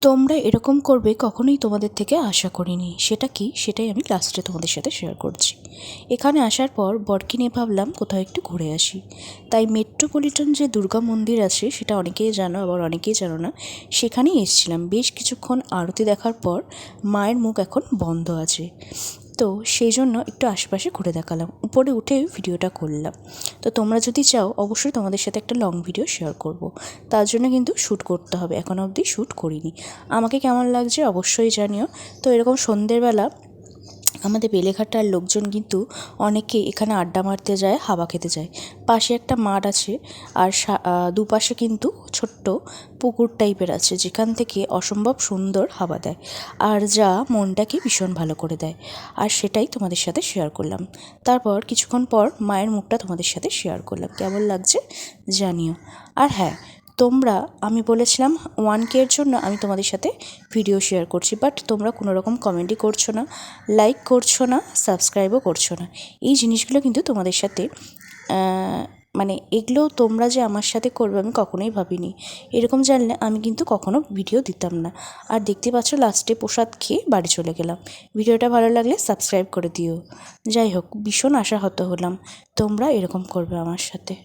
তোমরা এরকম করবে কখনোই তোমাদের থেকে আশা করিনি। সেটা কি, সেটাই আমি লাস্টে তোমাদের সাথে শেয়ার করছি। এখানে আসার পর বরকে নিয়ে ভাবলাম কোথাও একটু ঘুরে আসি। তাই মেট্রোপলিটন যে দুর্গা মন্দির আছে সেটা অনেকেই জানো, আবার অনেকেই জানো না, সেখানেই এসেছিলাম। বেশ কিছুক্ষণ আরতি দেখার পর মায়ের মুখ এখন বন্ধ আছে, তো সেই জন্য একটু আশেপাশে ঘুরে দেখালাম, উপরে উঠে ভিডিওটা করলাম। তো তোমরা যদি চাও অবশ্যই তোমাদের সাথে একটা লং ভিডিও শেয়ার করব। তার জন্য কিন্তু শ্যুট করতে হবে, এখনও অবধি শ্যুট করিনি। আমাকে কেমন লাগছে অবশ্যই জানিও। তো এরকম সন্ধ্যেবেলা আমাদের বেলেঘাটার লোকজন কিন্তু অনেকে এখানে আড্ডা মারতে যায়, হাওয়া খেতে যায়। পাশে একটা মাঠ আছে, আর দুপাশে কিন্তু ছোট্ট পুকুর টাইপের আছে, যেখান থেকে অসম্ভব সুন্দর হাওয়া দেয়, আর যা মনটাকে ভীষণ ভালো করে দেয়। আর সেটাই তোমাদের সাথে শেয়ার করলাম। তারপর কিছুক্ষণ পর মায়ের মুখটা তোমাদের সাথে শেয়ার করলাম, কেমন লাগছে জানিও। আর হ্যাঁ, তোমরা, আমি বলেছিলাম 1K এর জন্য আমি তোমাদের সাথে ভিডিও শেয়ার করছি, বাট তোমরা কোনো রকম কমেন্টই করছো না, লাইক করছো না, সাবস্ক্রাইবও করছো না। এই জিনিসগুলো কিন্তু তোমাদের সাথে মানে এগুলো তোমরা যে আমার সাথে করবে আমি কখনোই ভাবিনি। এরকম জানলে আমি কিন্তু কখনো ভিডিও দিতাম না। আর দেখতে পাচ্ছ লাস্টে প্রসাদ খেয়ে বাড়ি চলে গেলাম। ভিডিওটা ভালো লাগলে সাবস্ক্রাইব করে দিও। যাই হোক, ভীষণ আশাহত হলাম তোমরা এরকম করবে আমার সাথে।